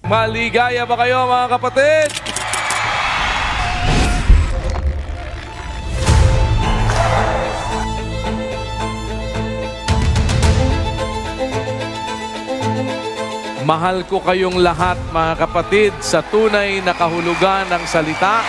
Maligaya ba kayo mga kapatid? Mahal ko kayong lahat mga kapatid sa tunay na kahulugan ng salita.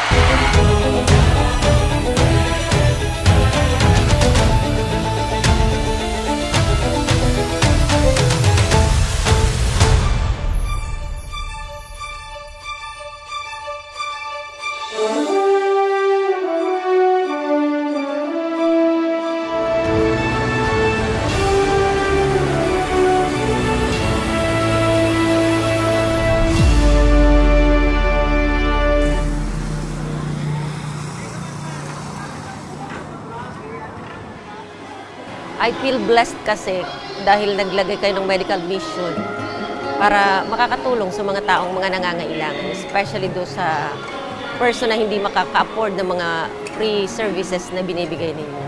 I feel blessed kasi dahil naglagay kayo ng medical mission para makakatulong sa mga taong mga nangangailangan, especially do sa person na hindi makaka-afford ng mga free services na binibigay ninyo.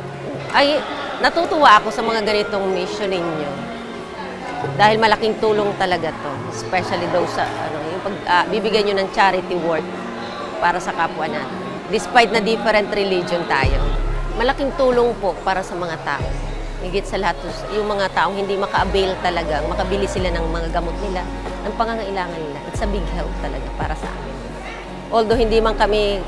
Ay, natutuwa ako sa mga ganitong mission ninyo dahil malaking tulong talaga to, especially do sa yung bibigyan nyo ng charity work para sa kapwa natin. Despite na different religion tayo, malaking tulong po para sa mga tao. Higit sa lahat, yung mga taong hindi maka-avail talaga, makabili sila ng mga gamot nila, ng pangangailangan nila. It's a big help talaga para sa amin. Although hindi man kami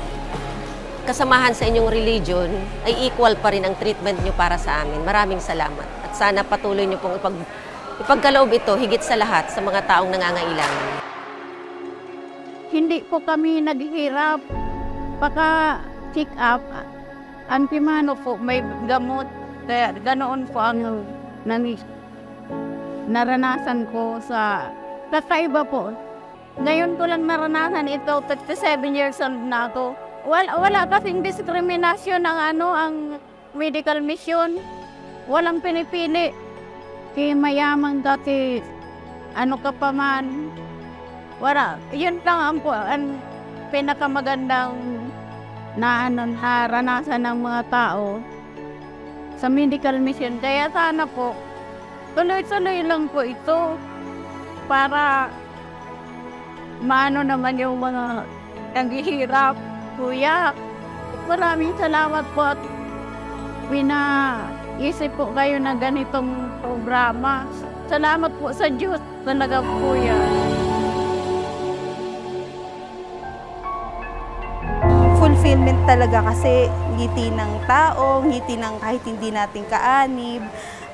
kasamahan sa inyong religion, ay equal pa rin ang treatment nyo para sa amin. Maraming salamat. At sana patuloy nyo pong ipagkaloob ito, higit sa lahat, sa mga taong nangangailangan. Hindi po kami naghihirap. Pagka-check up, antimano po, may gamot. Kaya ganoon po ang naranasan ko sa kakaiba po. Ngayon ko lang naranasan ito, 37 years old na ako. Wala kasing diskriminasyon ang medical mission. Walang pinipili. Kaya mayaman dati, ano ka pa man. Wala. Yun lang ang pinakamagandang naranasan ng mga tao sa medical mission. Kaya sana po, tuloy-tuloy lang po ito para maano naman yung mga naghihirap. Kuya, maraming salamat po at pinaisip po kayo na ganitong programa. Salamat po sa Diyos talaga, Kuya. Fulfillment talaga kasi ngiti ng tao, ngiti ng kahit hindi natin kaanib.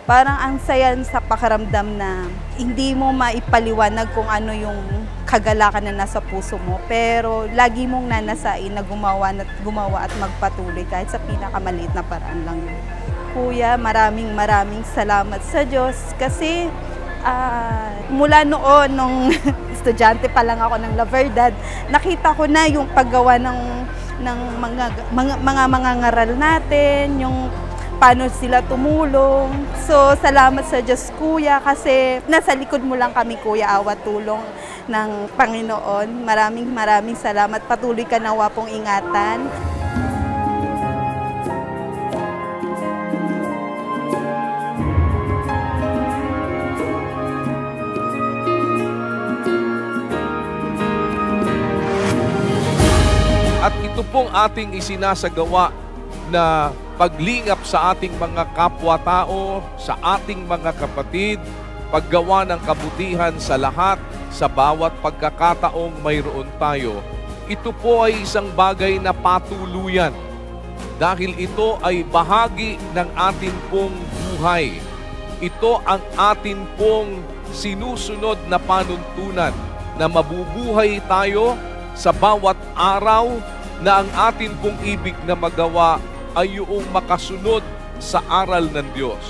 Parang ang saya sa pakaramdam na hindi mo maipaliwanag kung ano yung kagalakan na nasa puso mo. Pero lagi mong nanasain na gumawa at magpatuloy kahit sa pinakamaliit na paraan lang yun. Kuya, maraming salamat sa Diyos kasi mula noon, nung estudyante pa lang ako ng La Verdad, nakita ko na yung paggawa ng mga ngaral natin, yung paano sila tumulong. So, salamat sa Diyos, Kuya, kasi nasa likod mo lang kami, Kuya, awa tulong ng Panginoon. Maraming salamat. Patuloy ka nawa pong ingatan. At ito pong ating isinasagawa na paglingap sa ating mga kapwa-tao, sa ating mga kapatid, paggawa ng kabutihan sa lahat, sa bawat pagkakataong mayroon tayo. Ito po ay isang bagay na patuluyan dahil ito ay bahagi ng atin pong buhay. Ito ang atin pong sinusunod na panuntunan na mabubuhay tayo sa bawat araw na ang atin pong ibig na magawa ay yung makasunod sa aral ng Diyos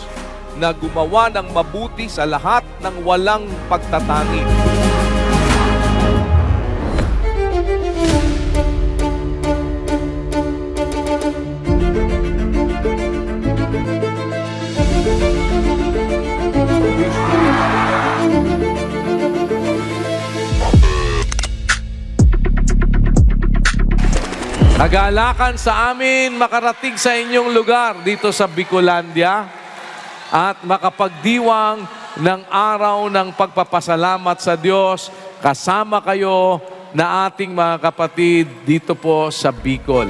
na gumawa ng mabuti sa lahat ng walang pagtatangi. Nagalakan sa amin makarating sa inyong lugar dito sa Bicolandia at makapagdiwang ng araw ng pagpapasalamat sa Diyos kasama kayo na ating mga kapatid dito po sa Bicol.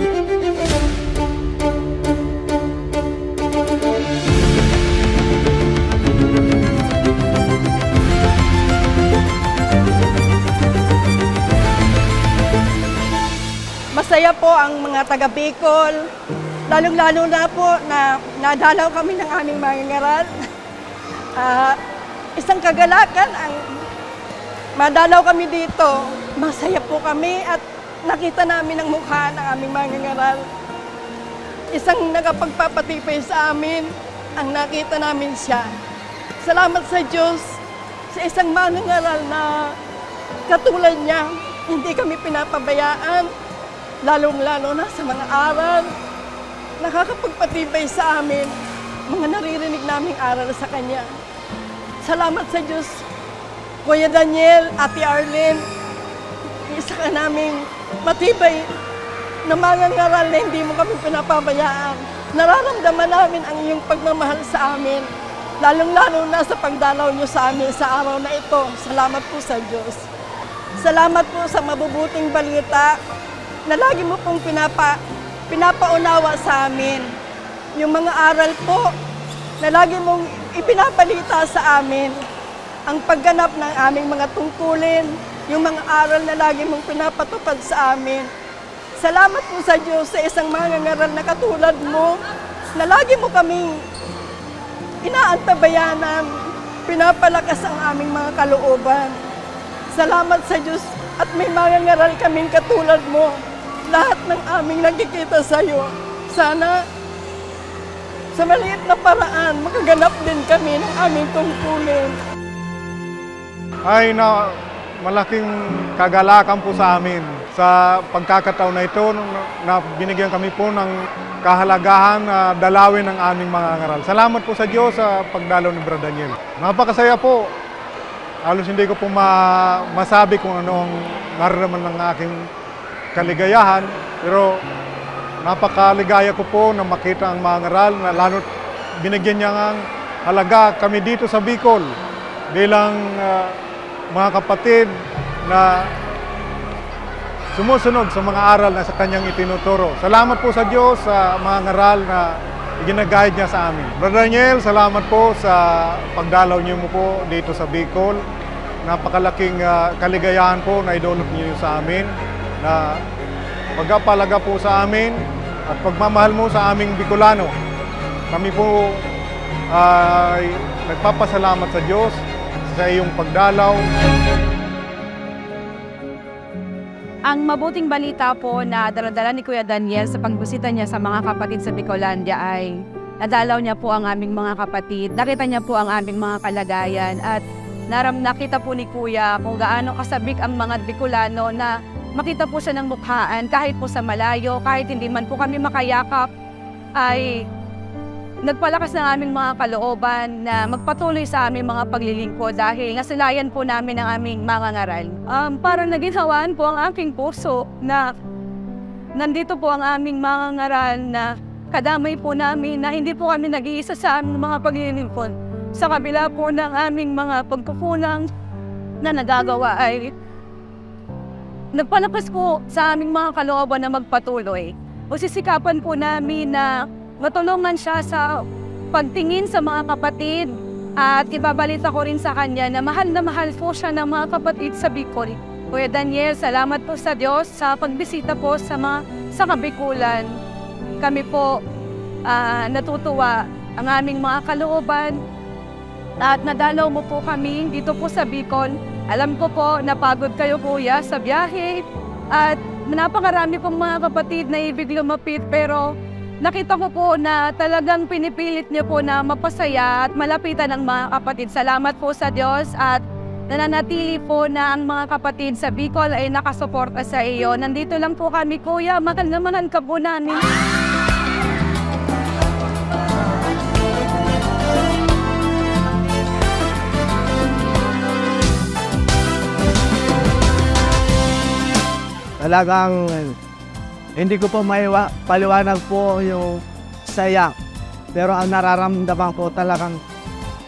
Masaya po ang mga taga Bicol, lalong-lalo na po na nadalaw kami ng aming mangingaral. Isang kagalakan ang madalaw kami dito. Masaya po kami at nakita namin ang mukha ng aming mangingaral. Isang nagapagpapatibay sa amin ang nakita namin siya. Salamat sa Diyos sa isang mangingaral na katulad niya, hindi kami pinapabayaan. Lalong-lalo na sa mga aral, nakakapagpatibay sa amin, mga naririnig naming aral sa Kanya. Salamat sa Diyos, Kuya Daniel, Ate Arlene, isa ka naming matibay na mangangaral na hindi mo kami pinapabayaan. Nararamdaman namin ang iyong pagmamahal sa amin, lalong-lalo na sa pagdalaw niyo sa amin sa araw na ito. Salamat po sa Diyos. Salamat po sa mabubuting balita na lagi mo pong pinapaunawa sa amin. Yung mga aral po na lagi mong ipinabalita sa amin. Ang pagganap ng aming mga tungkulin, yung mga aral na lagi mong pinapatupad sa amin. Salamat po sa Diyos sa isang mangangaral na katulad mo, na lagi mo kaming inaantabayanan, pinapalakas ang aming mga kalooban. Salamat sa Diyos at may mangangaral kaming katulad mo. Lahat ng aming nakikita sa iyo, sana sa maliit na paraan, makaganap din kami ng aming tungkulin. Ay na malaking kagalakan po sa amin sa pagkakataon na ito na binigyan kami po ng kahalagahan na dalawin ng aming mga ngaral. Salamat po sa Diyos sa pagdalaw ni Brother Daniel. Napakasaya po. Halos hindi ko po masabi kung ano ang nararamdaman ng aking kaligayahan, pero napakaligaya ko po na makita ang mga ngaral na lalo't binigyan niya ng halaga kami dito sa Bicol bilang mga kapatid na sumusunod sa mga aral na sa kanyang itinuturo. Salamat po sa Diyos sa mga ngaral na ginagayad niya sa amin. Brother Daniel, salamat po sa pagdalaw niyo mo po dito sa Bicol. Napakalaking kaligayahan po na idulot niyo sa amin, na pagpapalaga po sa amin at pagmamahal mo sa aming Bicolano. Kami po ay nagpapasalamat sa Diyos sa iyong pagdalaw. Ang mabuting balita po na daladala ni Kuya Daniel sa pagbisita niya sa mga kapatid sa Bicolandia ay nadalaw niya po ang aming mga kapatid, nakita niya po ang aming mga kalagayan at nakita po ni Kuya kung gaano kasabik ang mga Bicolano na makita po siya ng mukhaan kahit po sa malayo, kahit hindi man po kami makayakap, ay nagpalakas ng aming mga kalooban na magpatuloy sa aming mga paglilingkod dahil nasilayan po namin ang aming mga ngaral. Parang naginhawaan po ang aking puso na nandito po ang aming mga ngaral na kadamay po namin na hindi po kami nag-iisa sa aming mga paglilingkod. Sa kabila po ng aming mga pagkukulang na nagagawa ay nagpalakas po sa aming mga kalooban na magpatuloy. Sisikapan po namin na matulungan siya sa pagtingin sa mga kapatid at ibabalita ko rin sa kanya na mahal po siya ng mga kapatid sa Bicol. Kuya Daniel, salamat po sa Diyos sa pagbisita po sa Kabikulan. Kami po natutuwa ang aming mga kalooban at nadalaw mo po kami dito po sa Bicol. Alam ko po, napagod kayo kuya sa biyahe at napakarami pong mga kapatid na ibig lumapit pero nakita ko po na talagang pinipilit niyo po na mapasaya at malapitan ng mga kapatid. Salamat po sa Diyos at nananatili po na ang mga kapatid sa Bicol ay nakasuporta sa iyo. Nandito lang po kami kuya, mahal ka po namin. Talagang hindi ko po paliwanag po yung saya. Pero ang nararamdaman ko talagang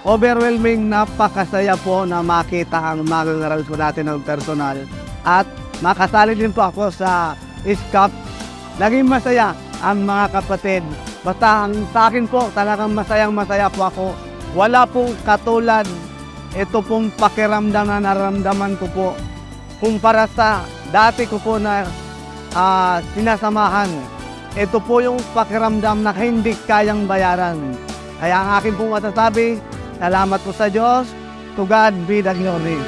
overwhelming, napakasaya po na makita ang mga ngaral po natin ng personal. At makasali din po ako sa ISCAP. Naging masaya ang mga kapatid. Basta sa akin po, talagang masayang-masaya po ako. Wala pong katulad ito pong pakiramdam na naramdaman ko po. Kumpara sa dati ko po na sinasamahan. Ito po yung pakiramdam na hindi kayang bayaran. Kaya ang akin pong masasabi, salamat po sa Diyos. To God be the glory.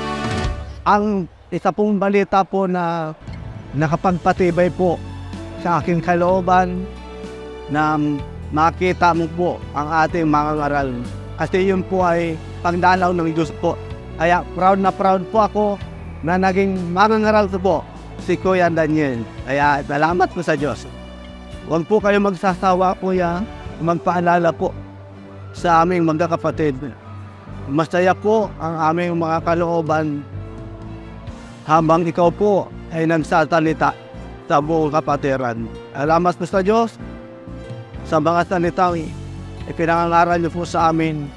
Ang isa pong balita po na nakapagpatibay po sa aking kalooban na makita mo po ang ating mga ngaral. Kasi yun po ay pagdalaw ng Diyos po. Kaya proud na proud po ako na naging mga ngaral po si Kuya Daniel. Kaya salamat po sa Diyos. Huwag po kayo magsasawa, Kuya, magpaalala po sa aming magkakapatid. Masaya po ang aming mga kalooban habang ikaw po ay nagsasalita sa buong kapatiran. Salamat po sa Diyos sa mga salitang ipinangaral niyo po sa amin.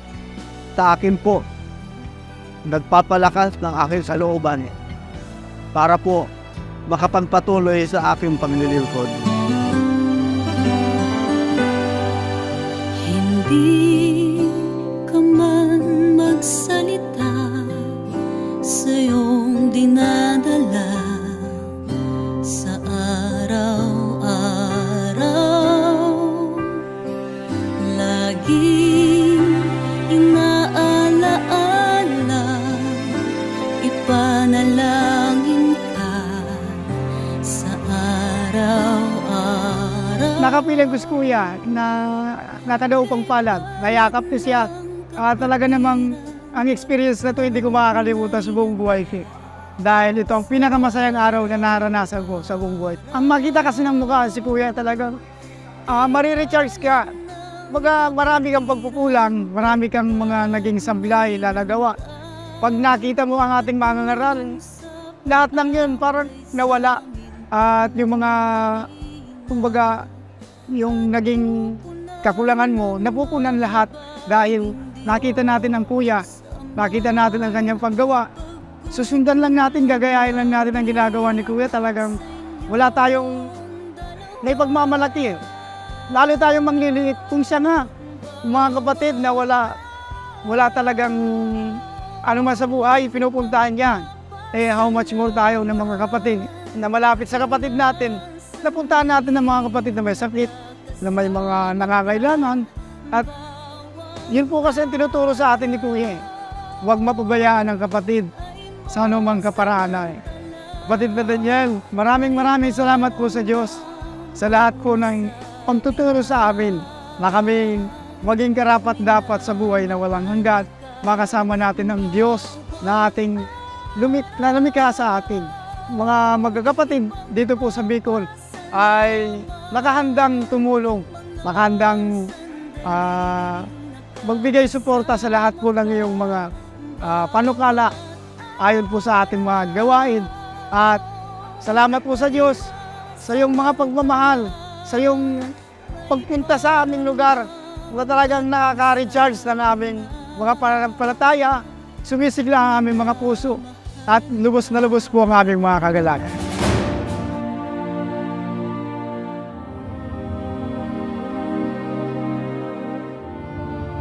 Sa akin po, nagpapalakas ng aking kalooban para po makapagpatuloy sa aking paglilingkod. Hindi ka man magsalita sa iyong dinadala sa araw-araw. Laging inaalaala, ipanalangin ka sa araw-araw. Nakapilang gusto Kuya na natadaw pang palad, nayakap ko siya. Talaga namang ang experience na to hindi ko makakalimutan sa buong buhay ko. Dahil ito ang pinakamasayang araw na naranasan ko sa buong buhay. Ang makita kasi ng mukha si Kuya talagang marirecharge ka. Marami kang pagpupulang, marami kang mga naging samblay na nagawa. Pag nakita mo ang ating mga ngaral, lahat ng yun parang nawala. At yung mga, kumbaga, yung naging kakulangan mo, napupunan lahat dahil nakita natin ang Kuya, nakita natin ang kanyang paggawa. Susundan lang natin, gagayahin lang natin ang ginagawa ni Kuya. Talagang wala tayong naipagmamalaki. Lalo tayong mangliliit kung siya nga, mga kapatid na wala talagang ano man sa buhay, pinupuntahan niya. How much more tayo ng mga kapatid na malapit sa kapatid natin, napuntahan natin ng mga kapatid na may sakit, na may mga nangangailangan. At yun po kasi ang tinuturo sa atin ni Kuya. Huwag mapabayaan ang kapatid sa anumang kaparaanan. Kapatid na Daniel, maraming salamat po sa Diyos sa lahat po ng pagtuturo sa amin na kami maging karapat-dapat sa buhay na walang hanggan. Makasama natin ang Diyos na ating lumikha sa atin. Mga magkakapatid dito po sa Bicol ay nakahandang tumulong, nakahandang magbigay suporta sa lahat po ng iyong mga panukala ayon po sa ating mga gawain. At salamat po sa Diyos sa iyong mga pagmamahal, sa iyong pagpunta sa aming lugar na talagang nakaka-recharge na naming mga pananampalataya, sumisigla ang aming mga puso at lubos na lubos po ang aming mga kagalakan.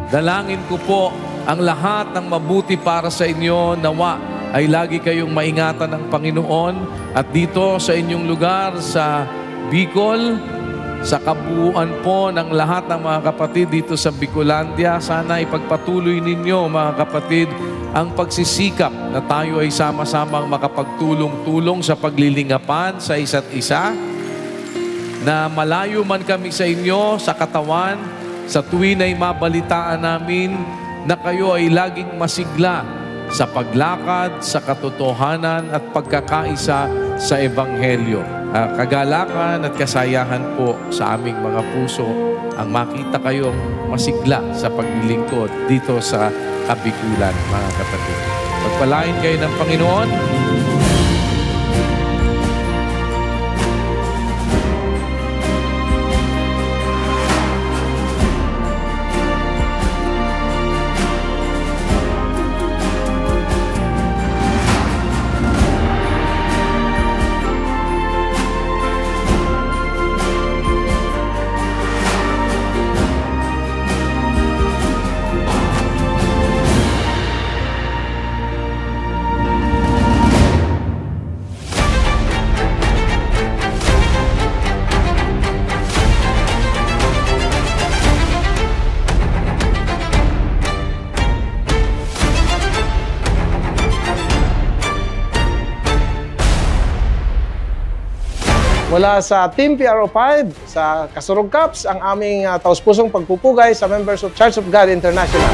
Dalangin ko po ang lahat ng mabuti para sa inyo. Nawa ay lagi kayong maingatan ng Panginoon. At dito sa inyong lugar sa Bicol, sa kabuuan po ng lahat ng mga kapatid dito sa Bicolandia, sana ipagpatuloy ninyo mga kapatid ang pagsisikap na tayo ay sama-samang makapagtulong-tulong sa paglilingapan sa isa't isa, na malayo man kami sa inyo sa katawan, sa tuwin ay mabalitaan namin na kayo ay laging masigla sa paglakad, sa katotohanan at pagkakaisa sa Ebanghelyo. Kagalakan at kasayahan po sa aming mga puso ang makita kayong masigla sa paglilingkod dito sa Kabikulan, mga kapatid. Pagpalain kayo ng Panginoon. Mula sa Team PRO5, sa Kasurug Cups, ang aming taus-pusong pagpupugay sa members of Church of God International.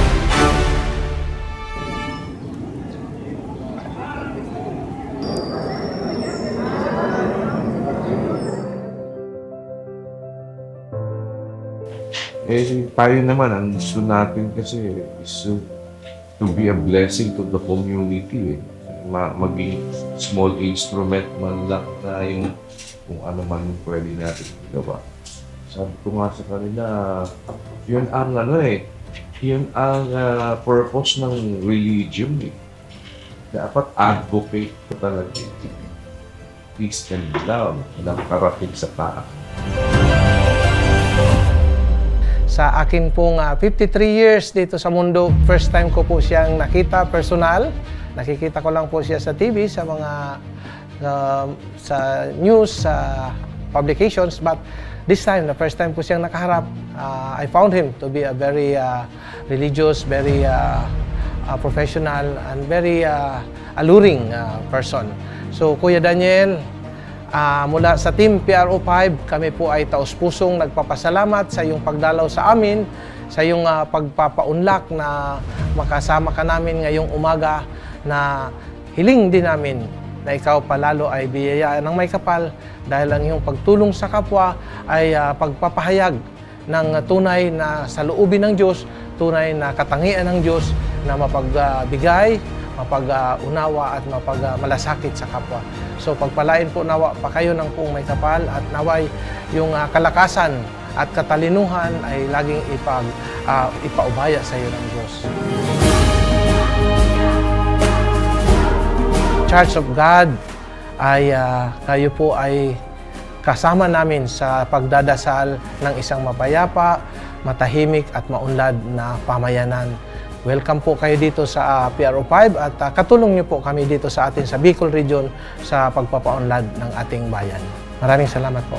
Tayo naman, ang gusto natin kasi is to be a blessing to the community. Maging small instrument man lang na yung kung ano man pwede natin gawa. Sabi ko nga sa kanila, yun ang yun ang purpose ng religion. Dapat advocate ko talaga. Peace and love na karating sa tao. Sa akin pong 53 years dito sa mundo, first time ko po siyang nakita personal. Nakikita ko lang po siya sa TV, sa mga sa news, sa publications, but this time, the first time ko siyang nakaharap, I found him to be a very religious, very professional, and very alluring person. So, Kuya Daniel, mula sa Team PRO5, kami po ay taus-pusong nagpapasalamat sa iyong pagdalaw sa amin, sa iyong pagpapaunlak na makasama ka namin ngayong umaga, na hiling din namin na ikaw palalo ay biyayaan ng may kapal dahil ang iyong pagtulong sa kapwa ay pagpapahayag ng tunay na saloobin ng Diyos, tunay na katangian ng Diyos na mapagbigay, mapag-unawa at mapagmalasakit sa kapwa. So pagpalain po nawa pa kayo ng puong may kapal at naway yung kalakasan at katalinuhan ay laging ipaubaya sa iyo ng Diyos. Church of God ay kayo po ay kasama namin sa pagdadasal ng isang mapayapa, matahimik at maunlad na pamayanan. Welcome po kayo dito sa PRO5 at katulong niyo po kami dito sa atin sa Bicol Region sa pagpapaunlad ng ating bayan. Maraming salamat po.